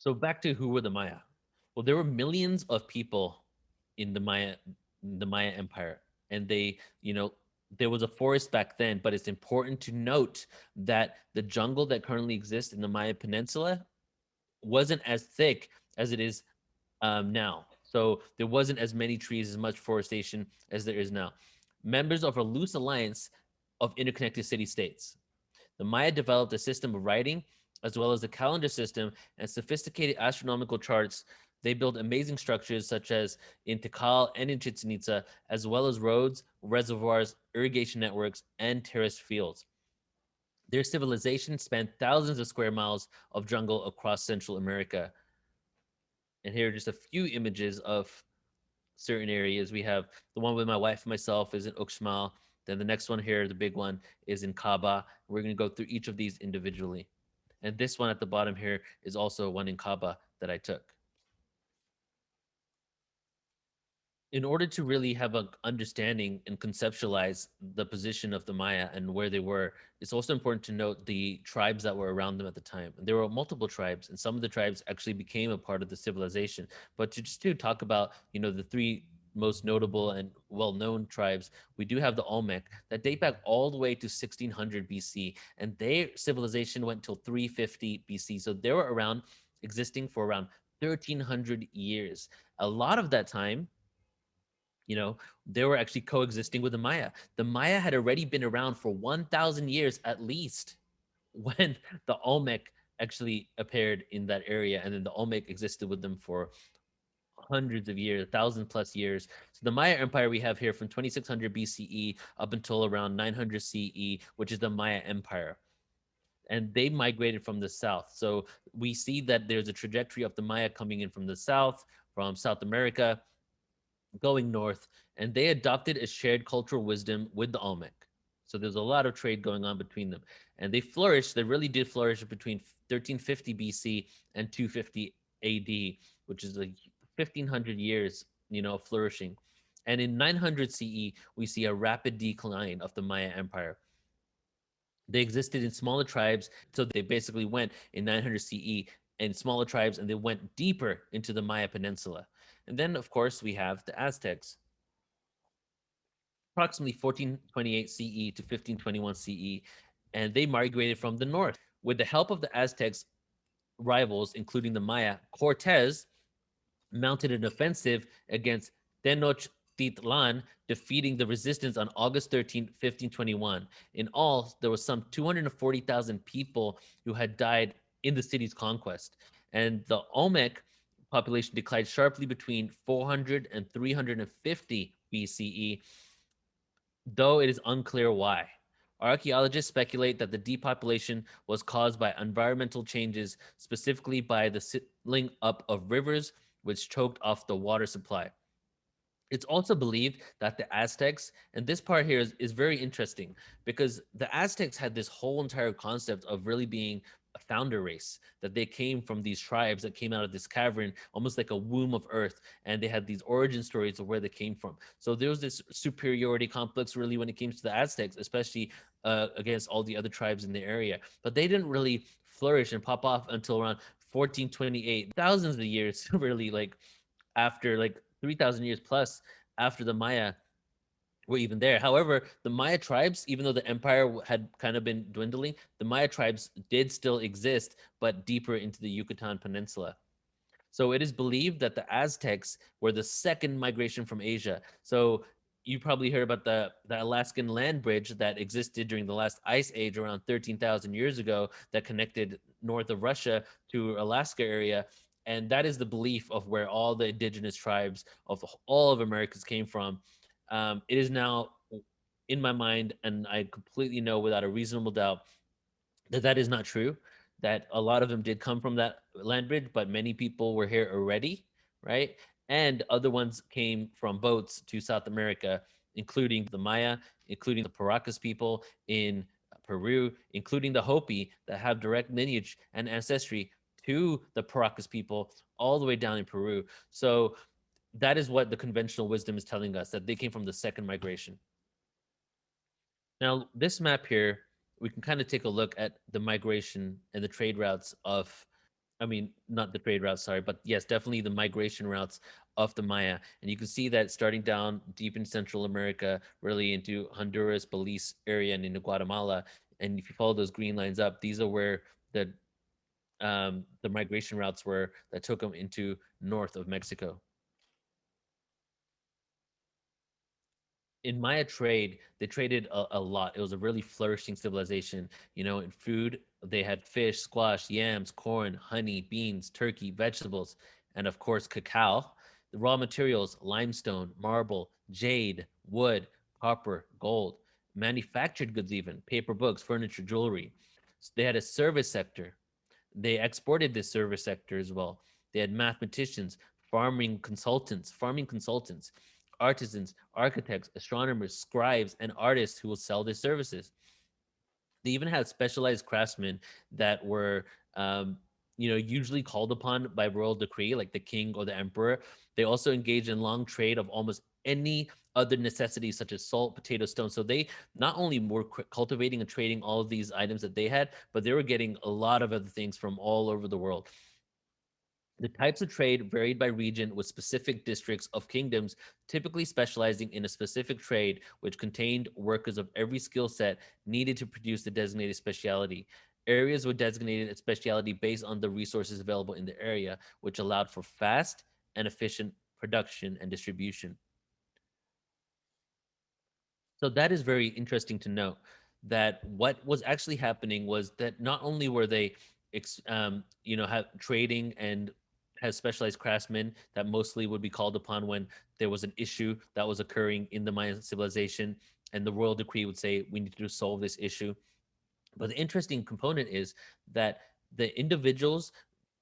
So back to who were the Maya? Well, there were millions of people in the Maya Empire, and there was a forest back then. But it's important to note that the jungle that currently exists in the Maya Peninsula wasn't as thick as it is now. So there wasn't as many trees, as much forestation as there is now. Members of a loose alliance of interconnected city states. The Maya developed a system of writing, as well as a calendar system and sophisticated astronomical charts. They built amazing structures such as in Tikal and in Chichen Itza, as well as roads, reservoirs, irrigation networks, and terraced fields. Their civilization spanned thousands of square miles of jungle across Central America. And here are just a few images of certain areas. We have the one with my wife and myself is in Uxmal. Then the next one here, the big one, is in Kaba. We're going to go through each of these individually. And this one at the bottom here is also one in Kaba that I took. In order to really have an understanding and conceptualize the position of the Maya and where they were, it's also important to note the tribes that were around them at the time. There were multiple tribes, and some of the tribes actually became a part of the civilization. But to talk about, the three most notable and well-known tribes, we do have the Olmec that date back all the way to 1600 BC, and their civilization went till 350 BC. So they were around, existing for around 1300 years. A lot of that time, they were actually coexisting with the Maya. The Maya had already been around for 1,000 years at least when the Olmec actually appeared in that area. And then the Olmec existed with them for hundreds of years, 1,000+ years. So the Maya Empire we have here from 2600 BCE up until around 900 CE, which is the Maya Empire. And they migrated from the south. So we see that there's a trajectory of the Maya coming in from the south, from South America, going north, and they adopted a shared cultural wisdom with the Olmec. So there's a lot of trade going on between them. And they flourished, they really did flourish between 1350 BC and 250 AD, which is like 1500 years, flourishing. And in 900 CE, we see a rapid decline of the Maya Empire. They existed in smaller tribes, so they basically went in 900 CE in smaller tribes, and they went deeper into the Maya Peninsula. And then, of course, we have the Aztecs, approximately 1428 CE to 1521 CE, and they migrated from the north. With the help of the Aztecs' rivals, including the Maya, Cortez mounted an offensive against Tenochtitlan, defeating the resistance on August 13, 1521. In all, there was some 240,000 people who had died in the city's conquest. And the Olmec population declined sharply between 400 and 350 BCE, though it is unclear why. Archaeologists speculate that the depopulation was caused by environmental changes, specifically by the settling up of rivers, which choked off the water supply. It's also believed that the Aztecs, and this part here is very interesting because the Aztecs had this whole entire concept of really being a founder race, that they came from these tribes that came out of this cavern, almost like a womb of earth, and they had these origin stories of where they came from. So there was this superiority complex really when it came to the Aztecs, especially against all the other tribes in the area. But they didn't really flourish and pop off until around 1428, thousands of years, really, like after like 3,000 years plus after the Maya were even there. However, the Maya tribes, even though the empire had kind of been dwindling, the Maya tribes did still exist, but deeper into the Yucatan Peninsula. So it is believed that the Aztecs were the second migration from Asia. So you probably heard about the Alaskan land bridge that existed during the last ice age around 13,000 years ago that connected north of Russia to Alaska area. And that is the belief of where all the indigenous tribes of all of Americas came from. It is now in my mind, and I completely know without a reasonable doubt that that is not true. That a lot of them did come from that land bridge, but many people were here already, right? And other ones came from boats to South America, including the Maya, including the Paracas people in Peru, including the Hopi that have direct lineage and ancestry to the Paracas people all the way down in Peru. So that is what the conventional wisdom is telling us, that they came from the second migration. Now, this map here, we can kind of take a look at the migration and the trade routes of I mean, not the trade routes, sorry, but yes, definitely the migration routes of the Maya. And you can see that starting down deep in Central America, really into Honduras, Belize area, and into Guatemala. And if you follow those green lines up, these are where the migration routes were that took them into north of Mexico. In Maya trade, they traded a lot. It was a really flourishing civilization. In food, they had fish, squash, yams, corn, honey, beans, turkey, vegetables, and of course, cacao. The raw materials, limestone, marble, jade, wood, copper, gold, manufactured goods, even paper, books, furniture, jewelry. They had a service sector. They exported this service sector as well. They had mathematicians, farming consultants, artisans, architects, astronomers, scribes, and artists who will sell their services. They even had specialized craftsmen that were, usually called upon by royal decree, like the king or the emperor. They also engaged in long trade of almost any other necessities such as salt, potato, stone. So they not only were cultivating and trading all of these items that they had, but they were getting a lot of other things from all over the world. The types of trade varied by region, with specific districts of kingdoms typically specializing in a specific trade which contained workers of every skill set needed to produce the designated specialty. Areas were designated a specialty based on the resources available in the area, which allowed for fast and efficient production and distribution. So that is very interesting to note, that what was actually happening was that not only were they, have trading and has specialized craftsmen that mostly would be called upon when there was an issue that was occurring in the Mayan civilization, and the royal decree would say we need to solve this issue. But the interesting component is that the individuals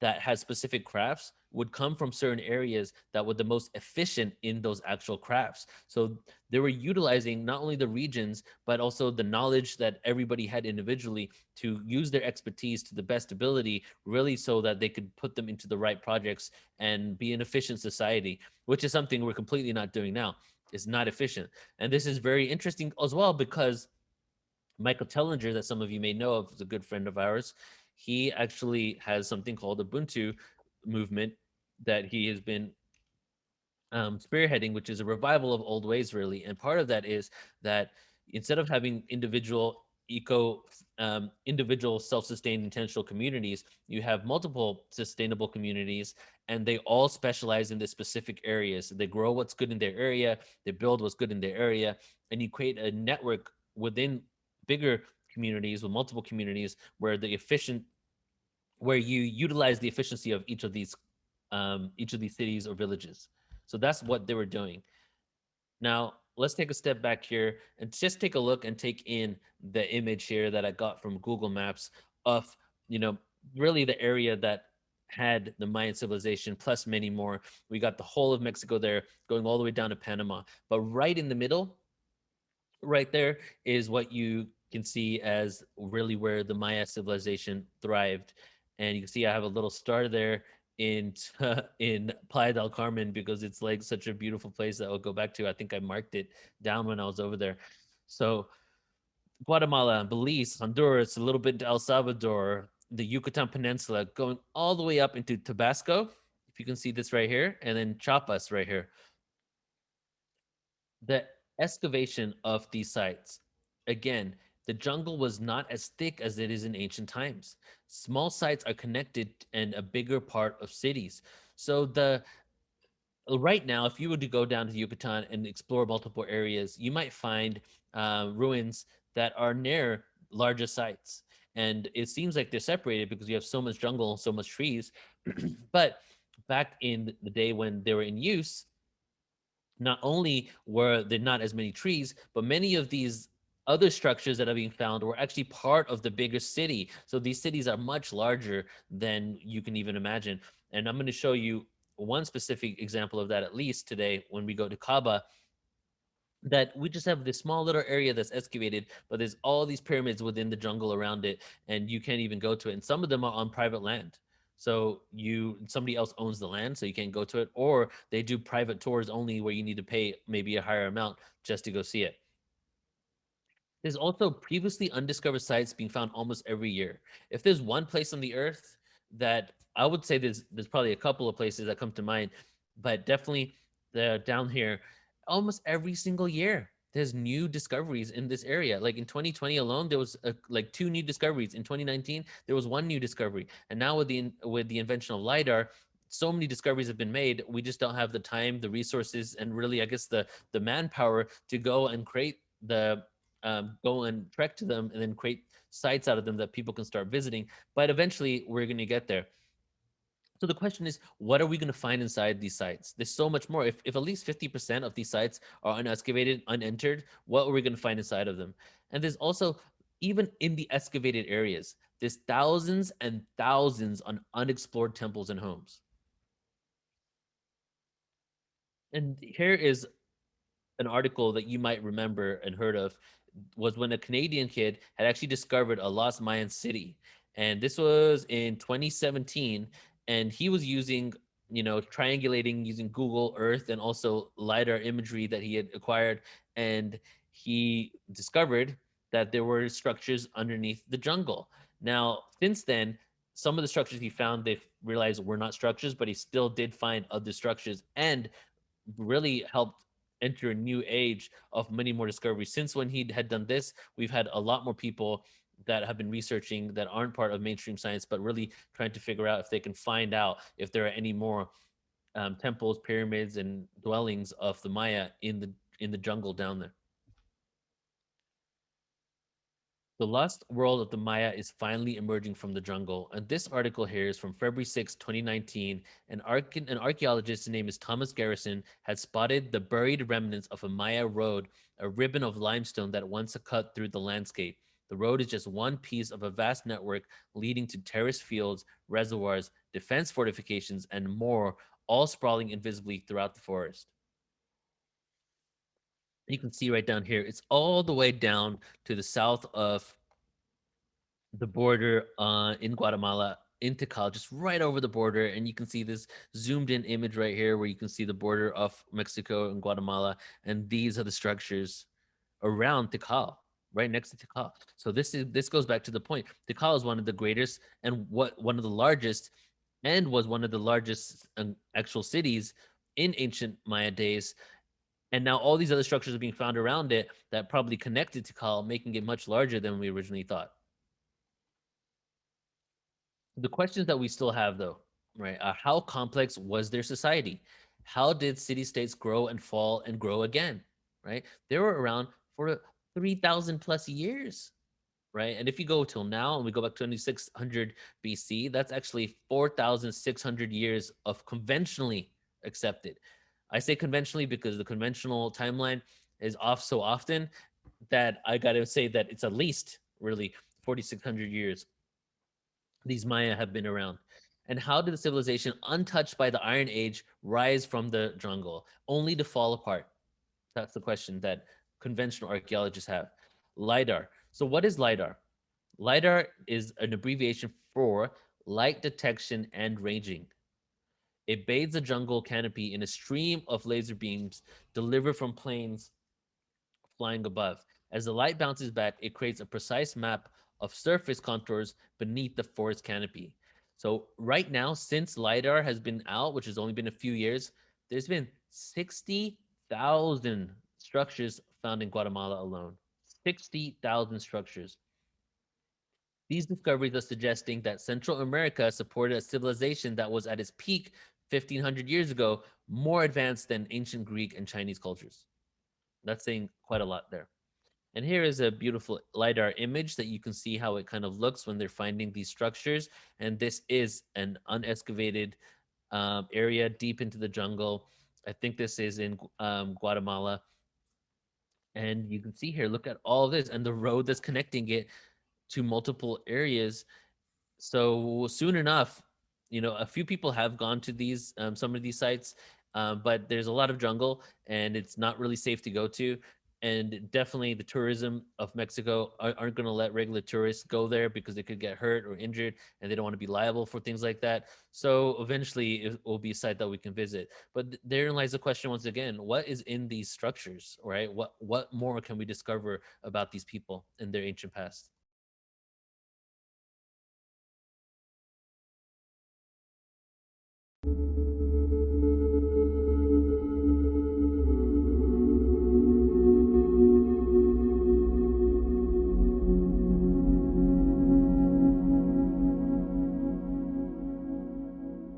that had specific crafts would come from certain areas that were the most efficient in those actual crafts. So they were utilizing not only the regions, but also the knowledge that everybody had individually to use their expertise to the best ability, really, so that they could put them into the right projects and be an efficient society, which is something we're completely not doing now. It's not efficient. And this is very interesting as well because Michael Tellinger, that some of you may know of, is a good friend of ours. He actually has something called Ubuntu movement that he has been spearheading, which is a revival of old ways, really. And part of that is that instead of having individual self-sustained intentional communities, you have multiple sustainable communities, and they all specialize in the specific areas. They grow what's good in their area, they build what's good in their area, and you create a network within bigger communities with multiple communities where you utilize the efficiency of each of these cities or villages. So that's what they were doing. Now, let's take a step back here and just take a look and take in the image here that I got from Google Maps of, you know, really the area that had the Mayan civilization plus many more. We got the whole of Mexico there going all the way down to Panama. But right in the middle, right there, is what you can see as really where the Maya civilization thrived. And you can see I have a little star there in in Playa del Carmen because it's like such a beautiful place that I'll go back to. I think I marked it down when I was over there. So Guatemala, Belize, Honduras, a little bit to El Salvador, the Yucatan Peninsula, going all the way up into Tabasco. If you can see this right here, and then Chiapas right here. The excavation of these sites, again, the jungle was not as thick as it is in ancient times. Small sites are connected and a bigger part of cities. So the right now, if you were to go down to Yucatan and explore multiple areas, you might find ruins that are near larger sites. And it seems like they're separated because you have so much jungle, so much trees. But back in the day when they were in use, not only were there not as many trees, but many of these other structures that are being found were actually part of the bigger city. So these cities are much larger than you can even imagine. And I'm going to show you one specific example of that, at least today, when we go to Kaaba, that we just have this small little area that's excavated, but there's all these pyramids within the jungle around it, and you can't even go to it. And some of them are on private land. So somebody else owns the land, so you can't go to it, or they do private tours only where you need to pay maybe a higher amount just to go see it. There's also previously undiscovered sites being found almost every year. If there's one place on the earth that I would say there's probably a couple of places that come to mind, but definitely the down here, almost every single year there's new discoveries in this area. Like in 2020 alone, there was like two new discoveries. In 2019, there was one new discovery, and now with the invention of lidar, so many discoveries have been made. We just don't have the time, the resources, and really, I guess the manpower to go and create the go and trek to them and then create sites out of them that people can start visiting. But eventually, we're going to get there. So the question is, what are we going to find inside these sites? There's so much more. If at least 50% of these sites are unexcavated, unentered, what are we going to find inside of them? And there's also, even in the excavated areas, there's thousands and thousands on unexplored temples and homes. And here is an article that you might remember and heard of, was when a Canadian kid had actually discovered a lost Mayan city. And this was in 2017. And he was using, triangulating using Google Earth and also LiDAR imagery that he had acquired. And he discovered that there were structures underneath the jungle. Now, since then, some of the structures he found, they realized were not structures, but he still did find other structures and really helped enter a new age of many more discoveries. Since when he had done this, we've had a lot more people that have been researching that aren't part of mainstream science, but really trying to figure out if they can find out if there are any more temples, pyramids, and dwellings of the Maya in the jungle down there. The lost world of the Maya is finally emerging from the jungle. And this article here is from February 6, 2019. An archaeologist, his name is Thomas Garrison, had spotted the buried remnants of a Maya road, a ribbon of limestone that once cut through the landscape. The road is just one piece of a vast network leading to terraced fields, reservoirs, defense fortifications, and more, all sprawling invisibly throughout the forest. You can see right down here, it's all the way down to the south of the border in Guatemala into Cal, just right over the border. And you can see this zoomed in image right here where you can see the border of Mexico and Guatemala. And these are the structures around Tikal, right next to Tikal. So this goes back to the point. Tikal is one of the greatest and one of the largest, and was one of the largest actual cities in ancient Maya days. And now all these other structures are being found around it that probably connected to Tikal, making it much larger than we originally thought. The questions that we still have, though, right, are how complex was their society? How did city states grow and fall and grow again? Right? They were around for 3,000 plus years, right? And if you go till now and we go back to 2600 BC, that's actually 4,600 years of conventionally accepted. I say conventionally because the conventional timeline is off so often that I got to say that it's at least really 4,600 years these Maya have been around? And how did the civilization untouched by the Iron Age rise from the jungle, only to fall apart? That's the question that conventional archaeologists have. LIDAR. So, what is LIDAR? LIDAR is an abbreviation for light detection and ranging. It bathes the jungle canopy in a stream of laser beams delivered from planes flying above. As the light bounces back, it creates a precise map of surface contours beneath the forest canopy. So right now, since LiDAR has been out, which has only been a few years, there's been 60,000 structures found in Guatemala alone. 60,000 structures. These discoveries are suggesting that Central America supported a civilization that was at its peak 1,500 years ago, more advanced than ancient Greek and Chinese cultures. That's saying quite a lot there. And here is a beautiful LiDAR image that you can see how it kind of looks when they're finding these structures. And this is an unexcavated area deep into the jungle. I think this is in Guatemala. And you can see here, look at all of this and the road that's connecting it to multiple areas. So soon enough, a few people have gone to these some of these sites, but there's a lot of jungle and it's not really safe to go to. And definitely the tourism of Mexico aren't going to let regular tourists go there because they could get hurt or injured and they don't want to be liable for things like that. So eventually it will be a site that we can visit. But therein lies the question once again, what is in these structures, right? What more can we discover about these people in their ancient past?